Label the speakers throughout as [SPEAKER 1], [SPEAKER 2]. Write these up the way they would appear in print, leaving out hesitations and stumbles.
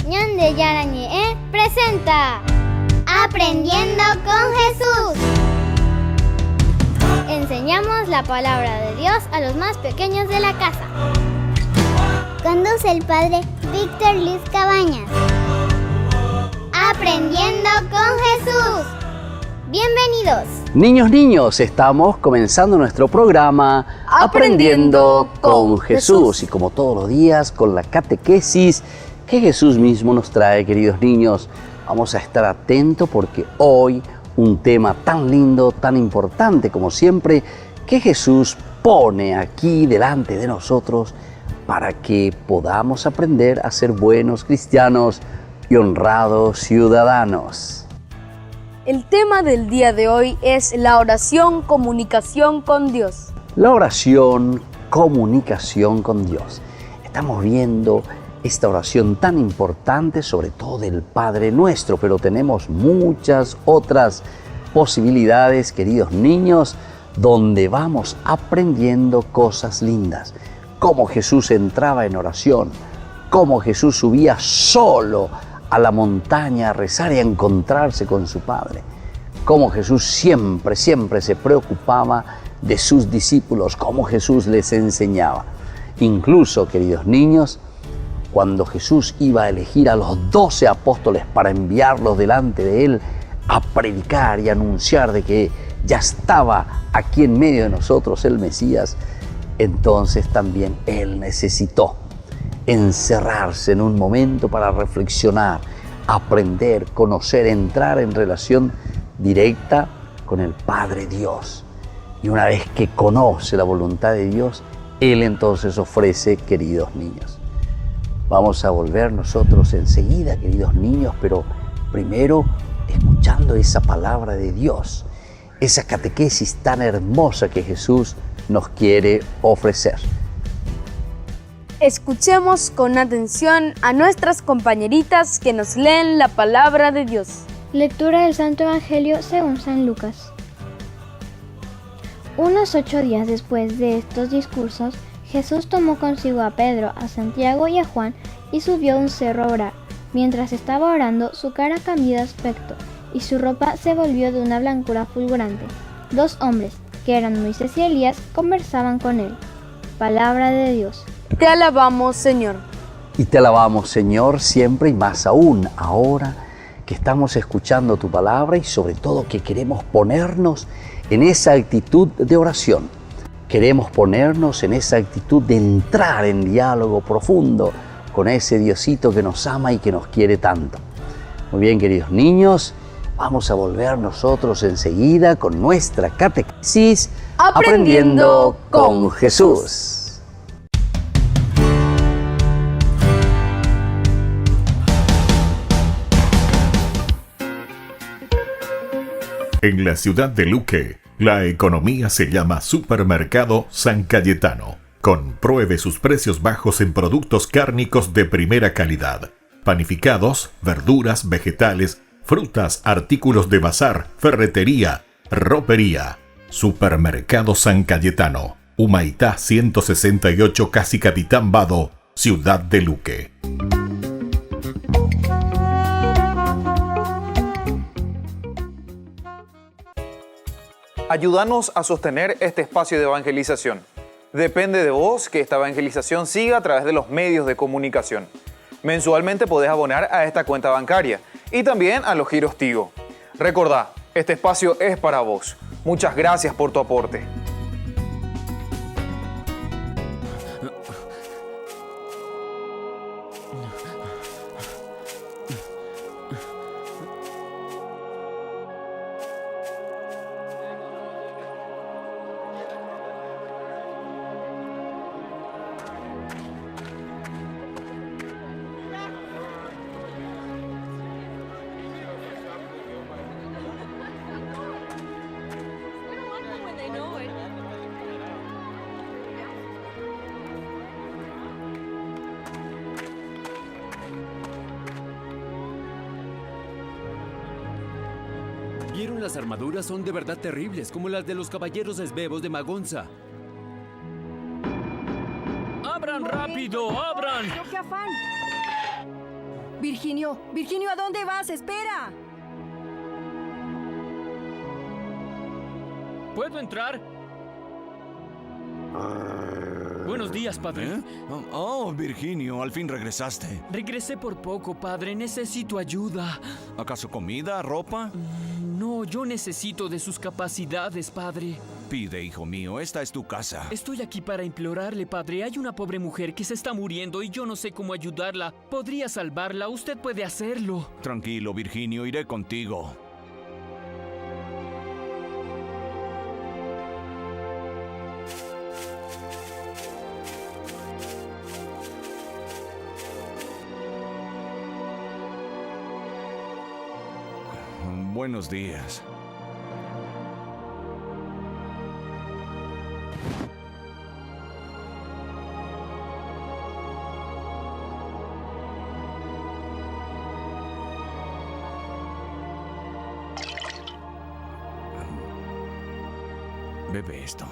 [SPEAKER 1] Ñande Yarañe presenta Aprendiendo con Jesús. Enseñamos la palabra de Dios a los más pequeños de la casa. Conduce el padre Víctor Luis Cabañas. Aprendiendo con Jesús. Bienvenidos.
[SPEAKER 2] Niños, estamos comenzando nuestro programa Aprendiendo con Jesús. Y como todos los días, con la catequesis que Jesús mismo nos trae, queridos niños, vamos a estar atentos porque hoy un tema tan lindo, tan importante como siempre, que Jesús pone aquí delante de nosotros para que podamos aprender a ser buenos cristianos y honrados ciudadanos.
[SPEAKER 3] El tema del día de hoy es la oración, comunicación con Dios.
[SPEAKER 2] La oración, comunicación con Dios. Estamos viendo esta oración tan importante, sobre todo del Padre Nuestro, pero tenemos muchas otras posibilidades, queridos niños, donde vamos aprendiendo cosas lindas. Cómo Jesús entraba en oración, cómo Jesús subía solo a la montaña a rezar y a encontrarse con su Padre. Cómo Jesús siempre se preocupaba de sus discípulos, cómo Jesús les enseñaba. Incluso, queridos niños, cuando Jesús iba a elegir a los 12 apóstoles para enviarlos delante de Él a predicar y anunciar de que ya estaba aquí en medio de nosotros el Mesías, entonces también Él necesitó encerrarse en un momento para reflexionar, aprender, conocer, entrar en relación directa con el Padre Dios. Y una vez que conoce la voluntad de Dios, Él entonces ofrece, queridos niños. Vamos a volver nosotros enseguida, queridos niños, pero primero escuchando esa palabra de Dios, esa catequesis tan hermosa que Jesús nos quiere ofrecer.
[SPEAKER 3] Escuchemos con atención a nuestras compañeritas que nos leen la palabra de Dios.
[SPEAKER 4] Lectura del Santo Evangelio según San Lucas. Unos 8 días después de estos discursos, Jesús tomó consigo a Pedro, a Santiago y a Juan y subió a un cerro a orar. Mientras estaba orando, su cara cambió de aspecto y su ropa se volvió de una blancura fulgurante. 2 hombres, que eran Moisés y Elías, conversaban con él. Palabra de Dios.
[SPEAKER 3] Te alabamos, Señor.
[SPEAKER 2] Y te alabamos, Señor, siempre y más aún ahora que estamos escuchando tu palabra y sobre todo que queremos ponernos en esa actitud de oración. Queremos ponernos en esa actitud de entrar en diálogo profundo con ese Diosito que nos ama y que nos quiere tanto. Muy bien, queridos niños, vamos a volver nosotros enseguida con nuestra catequesis Aprendiendo con Jesús.
[SPEAKER 5] En la ciudad de Luque, la economía se llama Supermercado San Cayetano. Compruebe sus precios bajos en productos cárnicos de primera calidad. Panificados, verduras, vegetales, frutas, artículos de bazar, ferretería, ropería. Supermercado San Cayetano, Humaitá 168, Casi Capitán Vado, ciudad de Luque.
[SPEAKER 6] Ayúdanos a sostener este espacio de evangelización. Depende de vos que esta evangelización siga a través de los medios de comunicación. Mensualmente podés abonar a esta cuenta bancaria y también a los giros Tigo. Recordá, este espacio es para vos. Muchas gracias por tu aporte.
[SPEAKER 7] ¿Vieron? Las armaduras son de verdad terribles, como las de los caballeros esbebos de Magonza. ¡Abran rápido! ¡Abran!
[SPEAKER 3] ¡Qué afán!
[SPEAKER 8] Virginio, Virginio, ¿a dónde vas? ¡Espera!
[SPEAKER 9] ¿Puedo entrar? Buenos días, padre.
[SPEAKER 10] ¿Eh? Oh, Virginio, al fin regresaste.
[SPEAKER 9] Regresé por poco, padre. Necesito ayuda.
[SPEAKER 10] ¿Acaso comida, ropa?
[SPEAKER 9] No, yo necesito de sus capacidades, padre.
[SPEAKER 10] Pide, hijo mío, esta es tu casa.
[SPEAKER 9] Estoy aquí para implorarle, padre. Hay una pobre mujer que se está muriendo y yo no sé cómo ayudarla. ¿Podría salvarla? Usted puede hacerlo.
[SPEAKER 10] Tranquilo, Virginio, iré contigo. Buenos días. Bebe esto.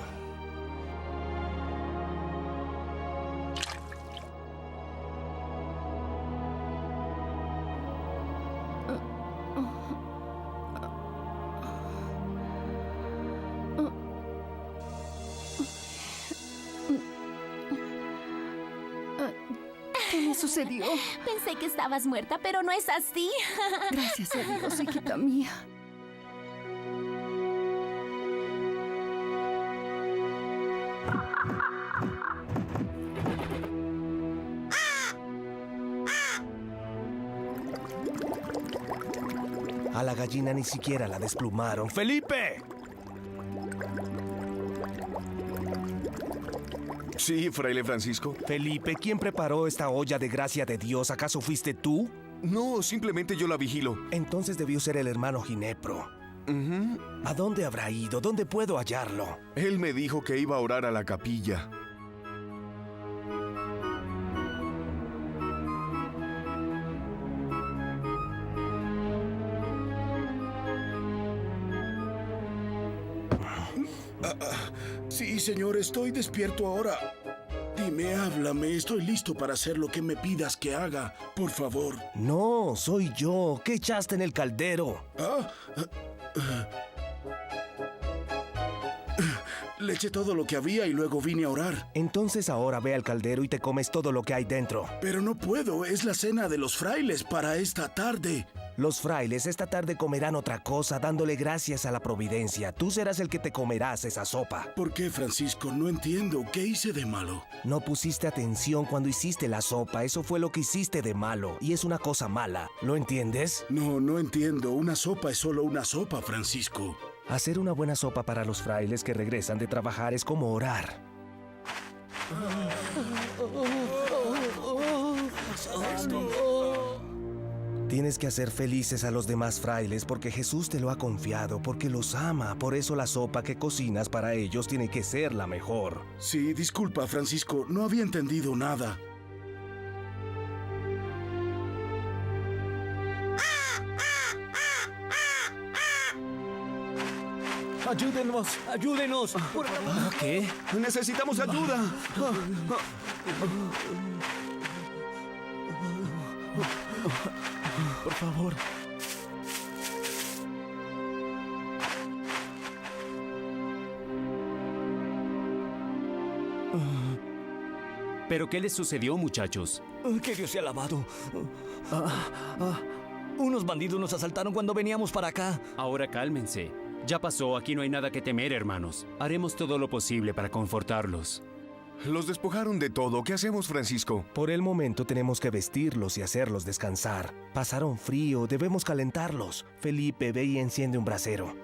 [SPEAKER 8] ¿Qué me sucedió?
[SPEAKER 11] Pensé que estabas muerta, pero no es así.
[SPEAKER 8] Gracias a Dios, hijita mía.
[SPEAKER 12] A la gallina ni siquiera la desplumaron. ¡Felipe!
[SPEAKER 13] Sí, fraile Francisco.
[SPEAKER 12] Felipe, ¿quién preparó esta olla de gracia de Dios? ¿Acaso fuiste tú?
[SPEAKER 13] No, simplemente yo la vigilo.
[SPEAKER 12] Entonces debió ser el hermano Ginepro. ¿A dónde habrá ido? ¿Dónde puedo hallarlo?
[SPEAKER 13] Él me dijo que iba a orar a la capilla.
[SPEAKER 14] Sí, señor, estoy despierto ahora. Dime, háblame, estoy listo para hacer lo que me pidas que haga, por favor.
[SPEAKER 12] No, soy yo. ¿Qué echaste en el caldero?
[SPEAKER 14] Le eché todo lo que había y luego vine a orar.
[SPEAKER 12] Entonces ahora ve al caldero y te comes todo lo que hay dentro.
[SPEAKER 14] Pero no puedo, es la cena de los frailes para esta tarde.
[SPEAKER 12] Los frailes esta tarde comerán otra cosa, dándole gracias a la providencia. Tú serás el que te comerás esa sopa.
[SPEAKER 14] ¿Por qué, Francisco? No entiendo. ¿Qué hice de malo?
[SPEAKER 12] No pusiste atención cuando hiciste la sopa. Eso fue lo que hiciste de malo. Y es una cosa mala. ¿Lo entiendes?
[SPEAKER 14] No, no entiendo. Una sopa es solo una sopa, Francisco.
[SPEAKER 12] Hacer una buena sopa para los frailes que regresan de trabajar es como orar. Tienes que hacer felices a los demás frailes porque Jesús te lo ha confiado, porque los ama. Por eso la sopa que cocinas para ellos tiene que ser la mejor.
[SPEAKER 14] Sí, disculpa, Francisco, no había entendido nada.
[SPEAKER 10] ¡Ayúdenos! ¡Ayúdenos!
[SPEAKER 13] ¿Qué? ¡Necesitamos ayuda!
[SPEAKER 10] Por favor.
[SPEAKER 7] ¿Pero qué les sucedió, muchachos?
[SPEAKER 10] Que Dios sea alabado. Unos bandidos nos asaltaron cuando veníamos para acá.
[SPEAKER 7] Ahora cálmense. Ya pasó, aquí no hay nada que temer, hermanos. Haremos todo lo posible para confortarlos.
[SPEAKER 13] Los despojaron de todo. ¿Qué hacemos, Francisco?
[SPEAKER 12] Por el momento tenemos que vestirlos y hacerlos descansar. Pasaron frío, debemos calentarlos. Felipe, ve y enciende un brasero.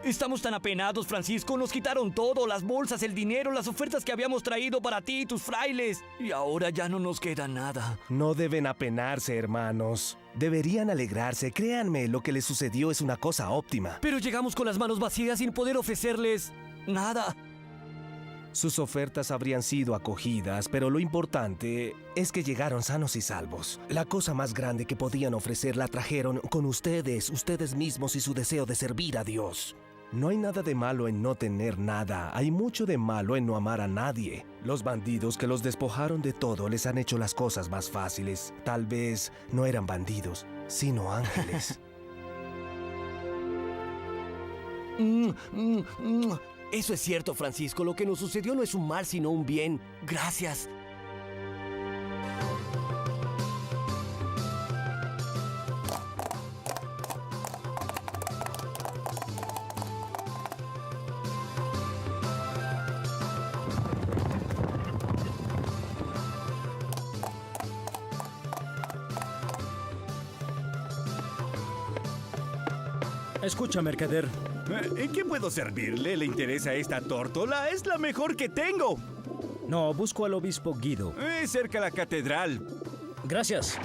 [SPEAKER 10] Estamos tan apenados, Francisco. Nos quitaron todo, las bolsas, el dinero, las ofertas que habíamos traído para ti y tus frailes. Y ahora ya no nos queda nada.
[SPEAKER 12] No deben apenarse, hermanos. Deberían alegrarse. Créanme, lo que les sucedió es una cosa óptima.
[SPEAKER 10] Pero llegamos con las manos vacías sin poder ofrecerles nada.
[SPEAKER 12] Sus ofertas habrían sido acogidas, pero lo importante es que llegaron sanos y salvos. La cosa más grande que podían ofrecer la trajeron con ustedes mismos y su deseo de servir a Dios. No hay nada de malo en no tener nada. Hay mucho de malo en no amar a nadie. Los bandidos que los despojaron de todo les han hecho las cosas más fáciles. Tal vez no eran bandidos, sino ángeles.
[SPEAKER 15] Eso es cierto, Francisco. Lo que nos sucedió no es un mal, sino un bien. Gracias.
[SPEAKER 16] Escucha, mercader.
[SPEAKER 17] ¿En qué puedo servirle? ¿Le interesa esta tórtola? Es la mejor que tengo.
[SPEAKER 16] No, busco al obispo Guido.
[SPEAKER 17] Cerca a la catedral.
[SPEAKER 16] Gracias.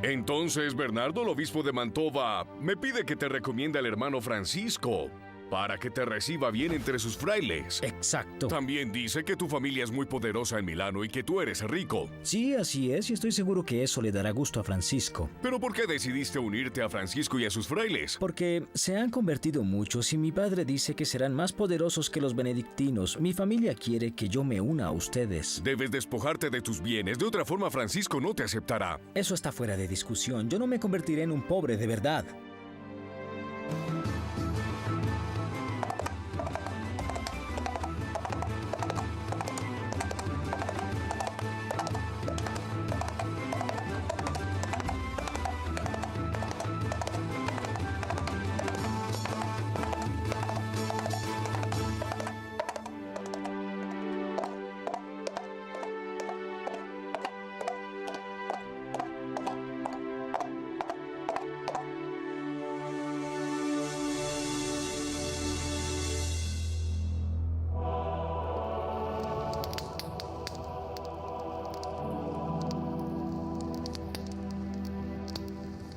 [SPEAKER 18] Entonces, Bernardo, el obispo de Mantova, me pide que te recomiende al hermano Francisco para que te reciba bien entre sus frailes.
[SPEAKER 16] Exacto.
[SPEAKER 18] También dice que tu familia es muy poderosa en Milano y que tú eres rico.
[SPEAKER 16] Sí, así es, y estoy seguro que eso le dará gusto a Francisco.
[SPEAKER 18] ¿Pero por qué decidiste unirte a Francisco y a sus frailes?
[SPEAKER 16] Porque se han convertido muchos y mi padre dice que serán más poderosos que los benedictinos. Mi familia quiere que yo me una a ustedes.
[SPEAKER 18] Debes despojarte de tus bienes, de otra forma Francisco no te aceptará.
[SPEAKER 16] Eso está fuera de discusión. Yo no me convertiré en un pobre de verdad.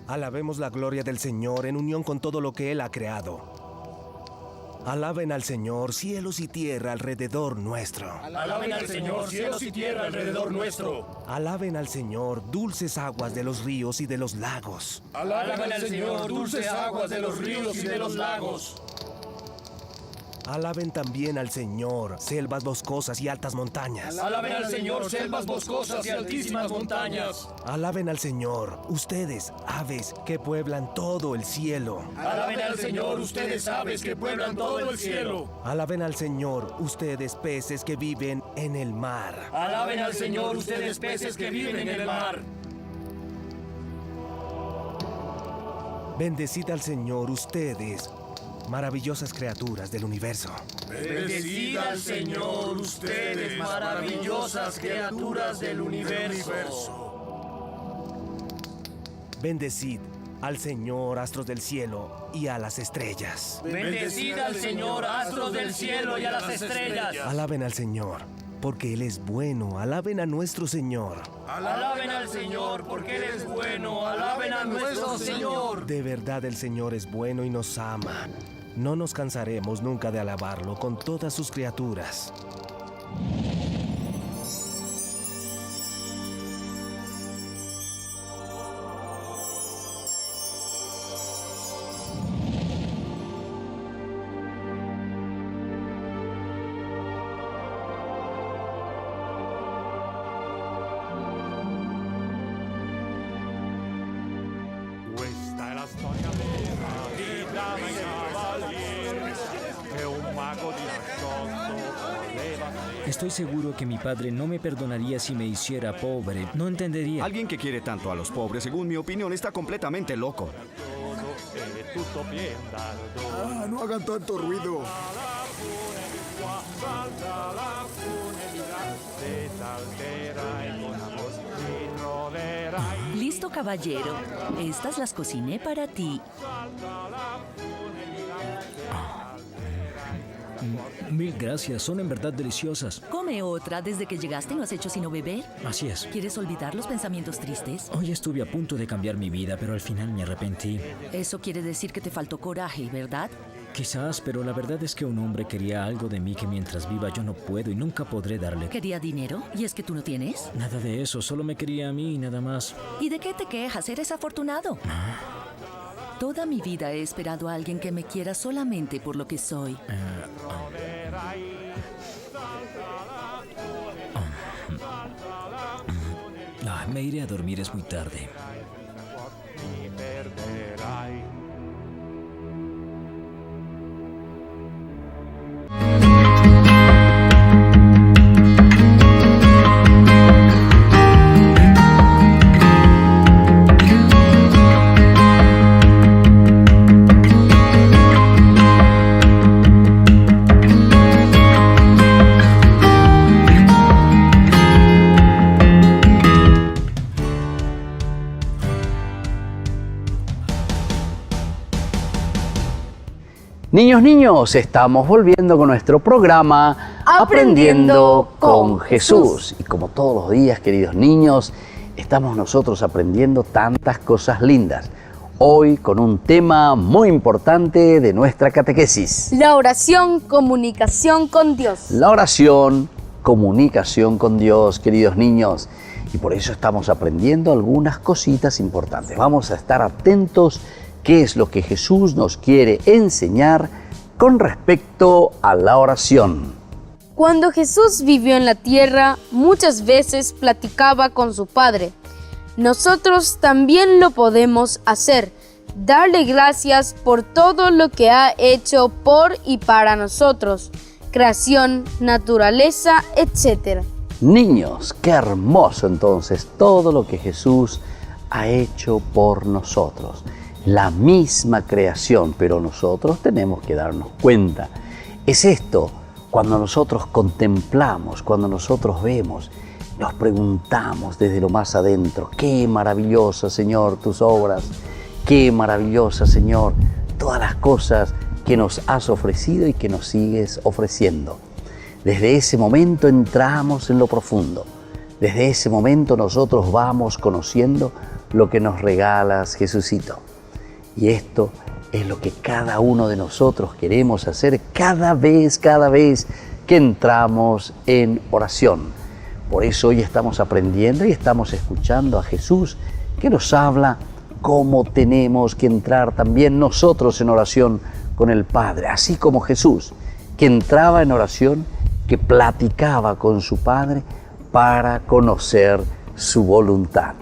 [SPEAKER 12] Alabemos la gloria del Señor en unión con todo lo que Él ha creado. Alaben al Señor, cielos y tierra alrededor nuestro.
[SPEAKER 19] Alaben al Señor, cielos y tierra alrededor nuestro.
[SPEAKER 12] Alaben al Señor, dulces aguas de los ríos y de los lagos.
[SPEAKER 19] Alaben al Señor, dulces aguas de los ríos y de los lagos.
[SPEAKER 12] Alaben también al Señor, selvas boscosas y altas montañas.
[SPEAKER 19] Alaben al Señor, selvas boscosas y altísimas montañas.
[SPEAKER 12] Alaben al Señor, ustedes, aves que pueblan todo el cielo.
[SPEAKER 19] Alaben al Señor, ustedes, aves que pueblan todo el cielo.
[SPEAKER 12] Alaben al Señor, ustedes, peces que viven en el mar.
[SPEAKER 19] Alaben al Señor, ustedes, peces que viven en el mar.
[SPEAKER 12] Bendecid al Señor, ustedes, maravillosas criaturas del universo.
[SPEAKER 19] Bendecid al Señor, ustedes, maravillosas criaturas del universo.
[SPEAKER 12] Bendecid al Señor, astros del cielo, y a las estrellas.
[SPEAKER 19] Bendecid al Señor, astros del cielo y a las estrellas.
[SPEAKER 12] Alaben al Señor, porque Él es bueno. Alaben a nuestro Señor.
[SPEAKER 19] Alaben al Señor, porque Él es bueno. Alaben a nuestro Señor.
[SPEAKER 12] De verdad el Señor es bueno y nos ama. No nos cansaremos nunca de alabarlo con todas sus criaturas.
[SPEAKER 16] Estoy seguro que mi padre no me perdonaría si me hiciera pobre. No entendería.
[SPEAKER 20] Alguien que quiere tanto a los pobres, según mi opinión, está completamente loco.
[SPEAKER 21] No hagan tanto ruido.
[SPEAKER 22] Listo, caballero. Estas las cociné para ti.
[SPEAKER 16] Mil gracias, son en verdad deliciosas.
[SPEAKER 22] Come otra. Desde que llegaste no has hecho sino beber.
[SPEAKER 16] Así es.
[SPEAKER 22] ¿Quieres olvidar los pensamientos tristes?
[SPEAKER 16] Hoy estuve a punto de cambiar mi vida, pero al final me arrepentí.
[SPEAKER 22] Eso quiere decir que te faltó coraje, ¿verdad?
[SPEAKER 16] Quizás, pero la verdad es que un hombre quería algo de mí que mientras viva yo no puedo y nunca podré darle.
[SPEAKER 22] ¿Quería dinero? ¿Y es que tú no tienes?
[SPEAKER 16] Nada de eso, solo me quería a mí y nada más.
[SPEAKER 22] ¿Y de qué te quejas? Eres afortunado. Toda mi vida he esperado a alguien que me quiera solamente por lo que soy.
[SPEAKER 16] Me iré a dormir, es muy tarde.
[SPEAKER 2] Niños, estamos volviendo con nuestro programa Aprendiendo con Jesús. Y como todos los días, queridos niños, estamos nosotros aprendiendo tantas cosas lindas. Hoy con un tema muy importante de nuestra catequesis.
[SPEAKER 3] La oración, comunicación con Dios.
[SPEAKER 2] La oración, comunicación con Dios, queridos niños. Y por eso estamos aprendiendo algunas cositas importantes. Vamos a estar atentos qué es lo que Jesús nos quiere enseñar con respecto a la oración.
[SPEAKER 3] Cuando Jesús vivió en la tierra, muchas veces platicaba con su Padre. Nosotros también lo podemos hacer, darle gracias por todo lo que ha hecho por y para nosotros, creación, naturaleza, etc.
[SPEAKER 2] Niños, qué hermoso entonces todo lo que Jesús ha hecho por nosotros. La misma creación, pero nosotros tenemos que darnos cuenta. Es esto, cuando nosotros contemplamos, cuando nosotros vemos, nos preguntamos desde lo más adentro, qué maravillosa, Señor, tus obras, qué maravillosa, Señor, todas las cosas que nos has ofrecido y que nos sigues ofreciendo. Desde ese momento entramos en lo profundo. Desde ese momento nosotros vamos conociendo lo que nos regalas, Jesucito. Y esto es lo que cada uno de nosotros queremos hacer cada vez que entramos en oración. Por eso hoy estamos aprendiendo y estamos escuchando a Jesús que nos habla cómo tenemos que entrar también nosotros en oración con el Padre. Así como Jesús, que entraba en oración, que platicaba con su Padre para conocer su voluntad.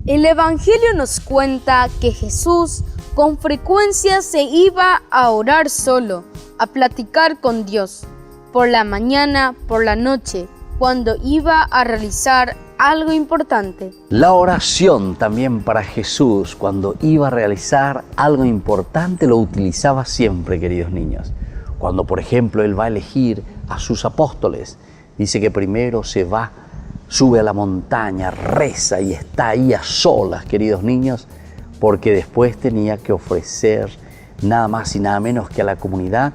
[SPEAKER 3] El Evangelio nos cuenta que Jesús con frecuencia se iba a orar solo, a platicar con Dios, por la mañana, por la noche, cuando iba a realizar algo importante.
[SPEAKER 2] La oración también para Jesús, cuando iba a realizar algo importante, lo utilizaba siempre, queridos niños. Cuando, por ejemplo, Él va a elegir a sus apóstoles, dice que primero sube a la montaña, reza y está ahí a solas, queridos niños, porque después tenía que ofrecer nada más y nada menos que a la comunidad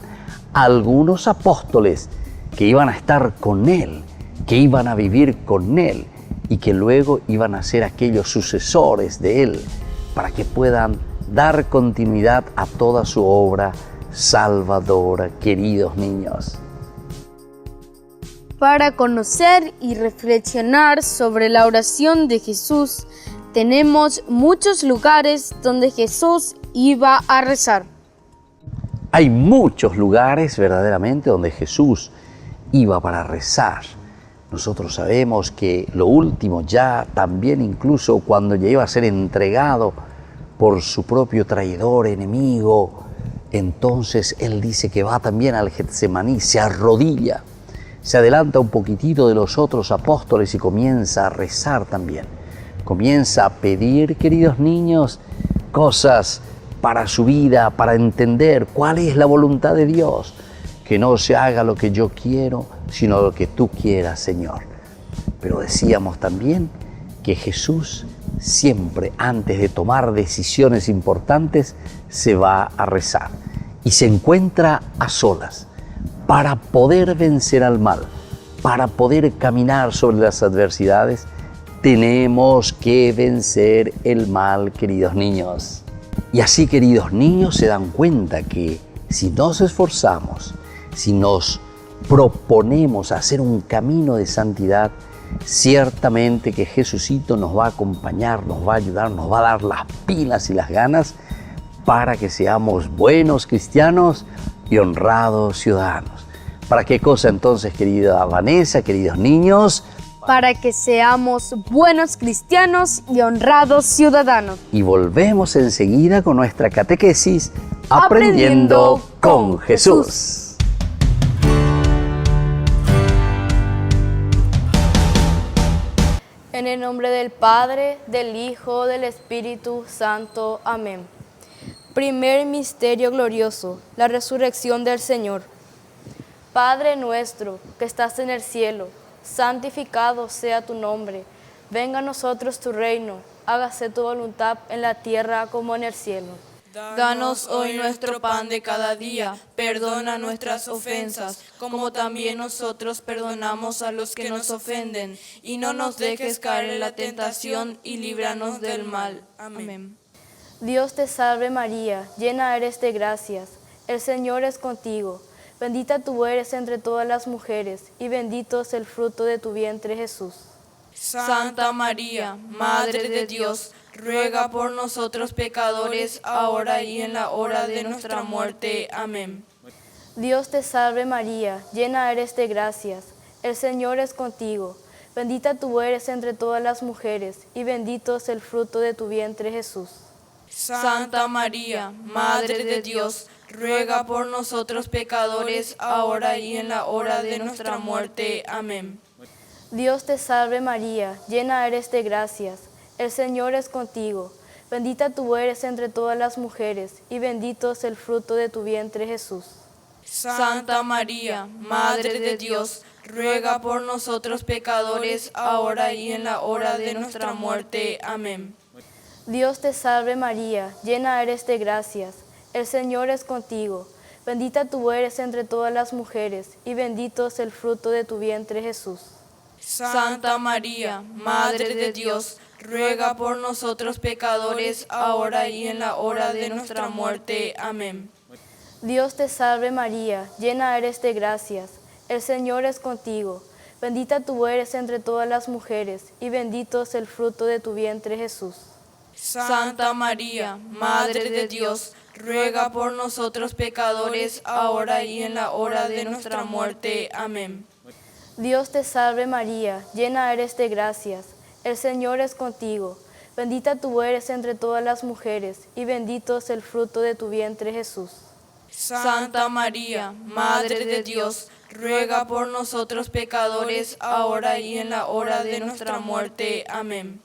[SPEAKER 2] algunos apóstoles que iban a estar con Él, que iban a vivir con Él y que luego iban a ser aquellos sucesores de Él para que puedan dar continuidad a toda su obra salvadora, queridos niños.
[SPEAKER 3] Para conocer y reflexionar sobre la oración de Jesús, tenemos muchos lugares donde Jesús iba a rezar.
[SPEAKER 2] Hay muchos lugares verdaderamente donde Jesús iba para rezar. Nosotros sabemos que lo último ya también incluso cuando ya iba a ser entregado por su propio traidor, enemigo, entonces Él dice que va también al Getsemaní, se arrodilla, se adelanta un poquitito de los otros apóstoles y comienza a rezar también. Comienza a pedir, queridos niños, cosas para su vida, para entender cuál es la voluntad de Dios. Que no se haga lo que yo quiero, sino lo que tú quieras, Señor. Pero decíamos también que Jesús siempre, antes de tomar decisiones importantes, se va a rezar y se encuentra a solas para poder vencer al mal, para poder caminar sobre las adversidades. Tenemos que vencer el mal, queridos niños. Y así, queridos niños, se dan cuenta que si nos esforzamos, si nos proponemos hacer un camino de santidad, ciertamente que Jesucito nos va a acompañar, nos va a ayudar, nos va a dar las pilas y las ganas para que seamos buenos cristianos y honrados ciudadanos. ¿Para qué cosa entonces, querida Vanessa, queridos niños?
[SPEAKER 3] Para que seamos buenos cristianos y honrados ciudadanos.
[SPEAKER 2] Y volvemos enseguida con nuestra catequesis Aprendiendo con Jesús.
[SPEAKER 3] En el nombre del Padre, del Hijo, del Espíritu Santo. Amén. Primer misterio glorioso, la resurrección del Señor. Padre nuestro, que estás en el cielo, santificado sea tu nombre. Venga a nosotros tu reino, hágase tu voluntad en la tierra como en el cielo.
[SPEAKER 1] Danos hoy nuestro pan de cada día, perdona nuestras ofensas, como también nosotros perdonamos a los que nos ofenden, y no nos dejes caer en la tentación, y líbranos del mal. Amén.
[SPEAKER 3] Dios te salve María, llena eres de gracias, el Señor es contigo. Bendita tú eres entre todas las mujeres, y bendito es el fruto de tu vientre, Jesús.
[SPEAKER 1] Santa María, Madre de Dios, ruega por nosotros pecadores, ahora y en la hora de nuestra muerte. Amén.
[SPEAKER 3] Dios te salve María, llena eres de gracias, el Señor es contigo. Bendita tú eres entre todas las mujeres, y bendito es el fruto de tu vientre, Jesús.
[SPEAKER 1] Santa María, Madre de Dios, ruega por nosotros pecadores, ahora y en la hora de nuestra muerte. Amén.
[SPEAKER 3] Dios te salve María, llena eres de gracias, el Señor es contigo. Bendita tú eres entre todas las mujeres, y bendito es el fruto de tu vientre, Jesús.
[SPEAKER 1] Santa María, Madre de Dios, ruega por nosotros pecadores, ahora y en la hora de nuestra muerte. Amén.
[SPEAKER 3] Dios te salve María, llena eres de gracias, el Señor es contigo. Bendita tú eres entre todas las mujeres, y bendito es el fruto de tu vientre, Jesús.
[SPEAKER 1] Santa María, Madre de Dios, ruega por nosotros pecadores, ahora y en la hora de nuestra muerte. Amén.
[SPEAKER 3] Dios te salve María, llena eres de gracias, el Señor es contigo. Bendita tú eres entre todas las mujeres, y bendito es el fruto de tu vientre, Jesús.
[SPEAKER 1] Santa María, Madre de Dios, ruega por nosotros pecadores, ahora y en la hora de nuestra muerte. Amén.
[SPEAKER 3] Dios te salve María, llena eres de gracias, el Señor es contigo. Bendita tú eres entre todas las mujeres, y bendito es el fruto de tu vientre, Jesús.
[SPEAKER 1] Santa María, Madre de Dios, ruega por nosotros pecadores, ahora y en la hora de nuestra muerte. Amén.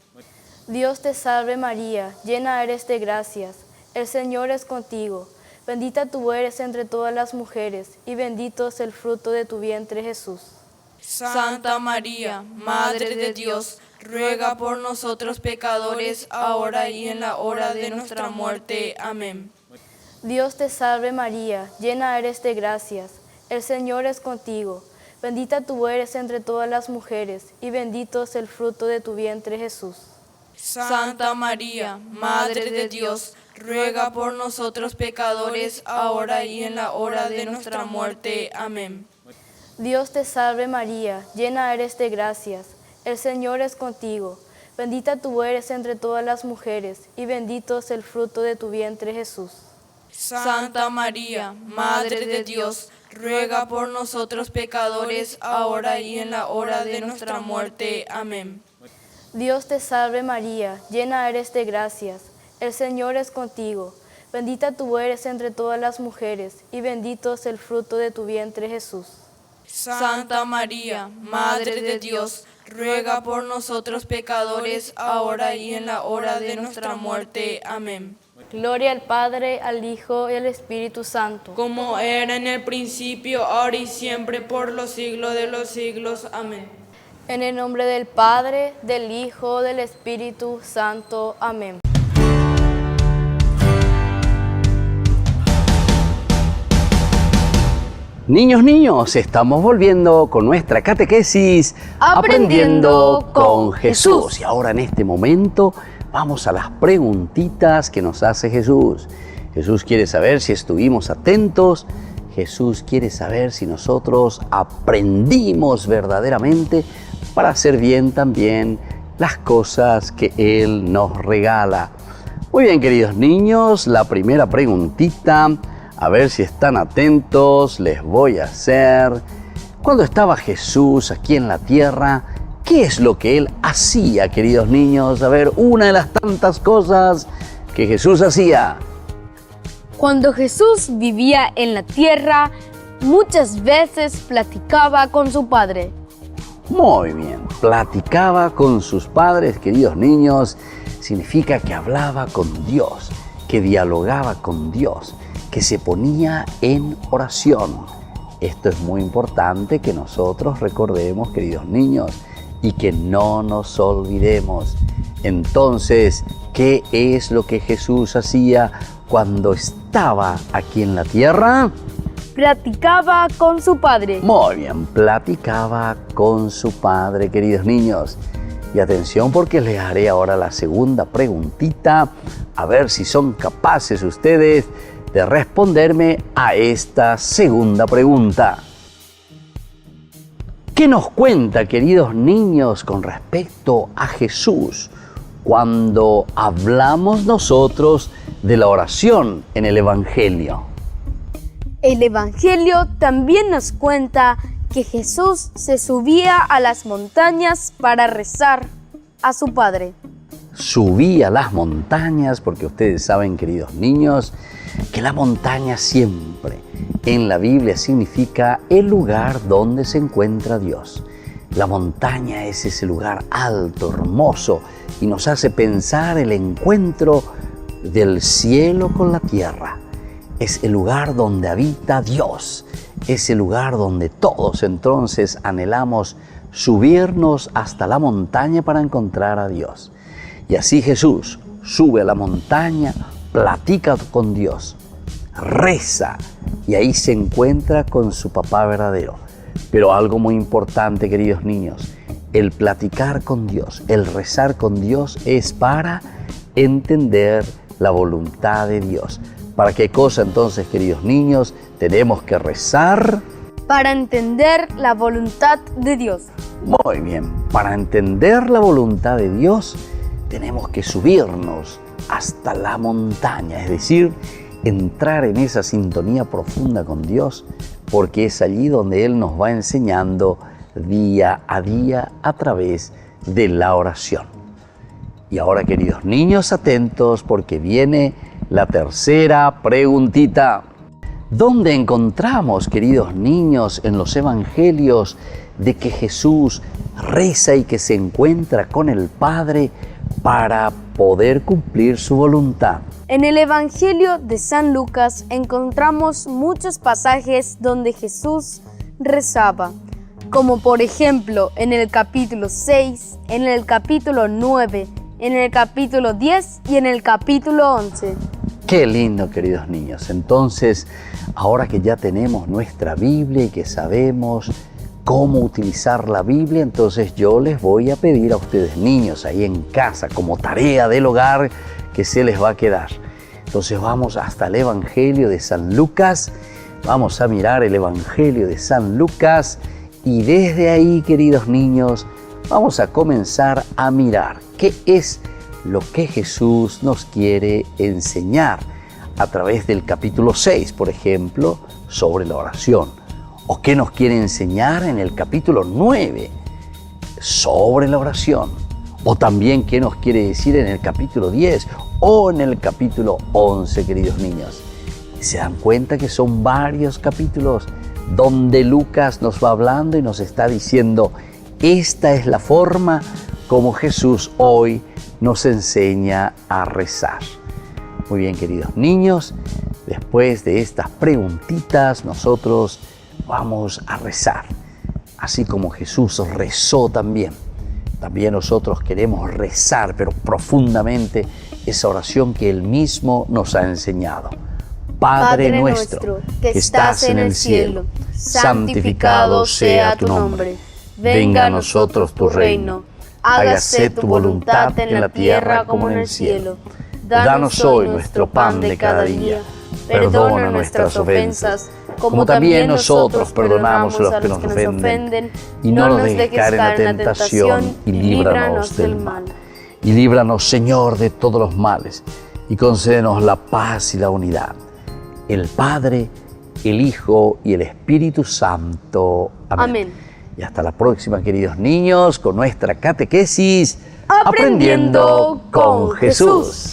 [SPEAKER 3] Dios te salve María, llena eres de gracias, el Señor es contigo. Bendita tú eres entre todas las mujeres, y bendito es el fruto de tu vientre, Jesús.
[SPEAKER 1] Santa María, Madre de Dios, ruega por nosotros pecadores, ahora y en la hora de nuestra muerte. Amén.
[SPEAKER 3] Dios te salve María, llena eres de gracias, el Señor es contigo. Bendita tú eres entre todas las mujeres, y bendito es el fruto de tu vientre, Jesús.
[SPEAKER 1] Santa María, Madre de Dios, ruega por nosotros pecadores, ahora y en la hora de nuestra muerte. Amén.
[SPEAKER 3] Dios te salve María, llena eres de gracias, el Señor es contigo. Bendita tú eres entre todas las mujeres, y bendito es el fruto de tu vientre, Jesús.
[SPEAKER 1] Santa María, Madre de Dios, ruega por nosotros pecadores, ahora y en la hora de nuestra muerte. Amén.
[SPEAKER 3] Dios te salve María, llena eres de gracias, el Señor es contigo. Bendita tú eres entre todas las mujeres, y bendito es el fruto de tu vientre, Jesús.
[SPEAKER 1] Santa María, Madre de Dios, ruega por nosotros pecadores, ahora y en la hora de nuestra muerte. Amén.
[SPEAKER 3] Gloria al Padre, al Hijo y al Espíritu Santo.
[SPEAKER 1] Como era en el principio, ahora y siempre, por los siglos de los siglos. Amén.
[SPEAKER 3] En el nombre del Padre, del Hijo, del Espíritu Santo. Amén.
[SPEAKER 2] Niños, estamos volviendo con nuestra catequesis Aprendiendo con Jesús. Y ahora en este momento vamos a las preguntitas que nos hace Jesús. Jesús quiere saber si estuvimos atentos. Jesús quiere saber si nosotros aprendimos verdaderamente para hacer bien también las cosas que Él nos regala. Muy bien, queridos niños, la primera preguntita, a ver si están atentos, les voy a hacer. Cuando estaba Jesús aquí en la tierra, ¿qué es lo que Él hacía, queridos niños? A ver, una de las tantas cosas que Jesús hacía.
[SPEAKER 3] Cuando Jesús vivía en la tierra, muchas veces platicaba con su Padre.
[SPEAKER 2] Muy bien, platicaba con sus padres, queridos niños. Significa que hablaba con Dios, que dialogaba con Dios, que se ponía en oración. Esto es muy importante que nosotros recordemos, queridos niños, y que no nos olvidemos. Entonces, ¿qué es lo que Jesús hacía cuando estaba aquí en la tierra?
[SPEAKER 3] Platicaba con su Padre.
[SPEAKER 2] Muy bien, platicaba con su Padre, queridos niños. Y atención porque les haré ahora la segunda preguntita, a ver si son capaces ustedes de responderme a esta segunda pregunta. ¿Qué nos cuenta, queridos niños, con respecto a Jesús cuando hablamos nosotros de la oración en el Evangelio?
[SPEAKER 3] El Evangelio también nos cuenta que Jesús se subía a las montañas para rezar a su Padre.
[SPEAKER 2] Subía a las montañas porque ustedes saben, queridos niños, que la montaña siempre en la Biblia significa el lugar donde se encuentra Dios. La montaña es ese lugar alto, hermoso, y nos hace pensar el encuentro del cielo con la tierra. Es el lugar donde habita Dios. Es el lugar donde todos entonces anhelamos subirnos hasta la montaña para encontrar a Dios. Y así Jesús sube a la montaña, platica con Dios, reza y ahí se encuentra con su papá verdadero. Pero algo muy importante, queridos niños, el platicar con Dios, el rezar con Dios es para entender la voluntad de Dios. ¿Para qué cosa entonces, queridos niños, tenemos que rezar?
[SPEAKER 3] Para entender la voluntad de Dios.
[SPEAKER 2] Muy bien, para entender la voluntad de Dios tenemos que subirnos hasta la montaña, es decir, entrar en esa sintonía profunda con Dios, porque es allí donde Él nos va enseñando día a día a través de la oración. Y ahora, queridos niños, atentos porque viene la tercera preguntita. ¿Dónde encontramos, queridos niños, en los evangelios de que Jesús reza y que se encuentra con el Padre para poder cumplir su voluntad?
[SPEAKER 3] En el Evangelio de San Lucas encontramos muchos pasajes donde Jesús rezaba, como por ejemplo en el capítulo 6, en el capítulo 9, en el capítulo 10 y en el capítulo 11.
[SPEAKER 2] Qué lindo, queridos niños. Entonces, ahora que ya tenemos nuestra Biblia y que sabemos cómo utilizar la Biblia, entonces yo les voy a pedir a ustedes, niños, ahí en casa, como tarea del hogar que se les va a quedar. Entonces vamos hasta el Evangelio de San Lucas, vamos a mirar el Evangelio de San Lucas y desde ahí, queridos niños, vamos a comenzar a mirar qué es lo que Jesús nos quiere enseñar a través del capítulo 6, por ejemplo, sobre la oración. O qué nos quiere enseñar en el capítulo 9 sobre la oración. O también qué nos quiere decir en el capítulo 10 o en el capítulo 11, queridos niños. Se dan cuenta que son varios capítulos donde Lucas nos va hablando y nos está diciendo, esta es la forma como Jesús hoy nos enseña a rezar. Muy bien, queridos niños, después de estas preguntitas nosotros vamos a rezar. Así como Jesús rezó también nosotros queremos rezar, pero profundamente, esa oración que Él mismo nos ha enseñado. Padre nuestro, que estás en el cielo, santificado sea tu nombre. Venga a nosotros tu reino. Hágase tu voluntad en la tierra como en el cielo. Danos hoy nuestro pan de cada día. Perdona nuestras ofensas, como también nosotros perdonamos a los que nos ofenden. Y no nos dejes caer en la tentación y líbranos del mal. Y líbranos, Señor, de todos los males. y concédenos la paz y la unidad. El Padre, el Hijo y el Espíritu Santo. Amén.
[SPEAKER 3] Amén.
[SPEAKER 2] Y hasta la próxima, queridos niños, con nuestra catequesis
[SPEAKER 3] Aprendiendo con Jesús.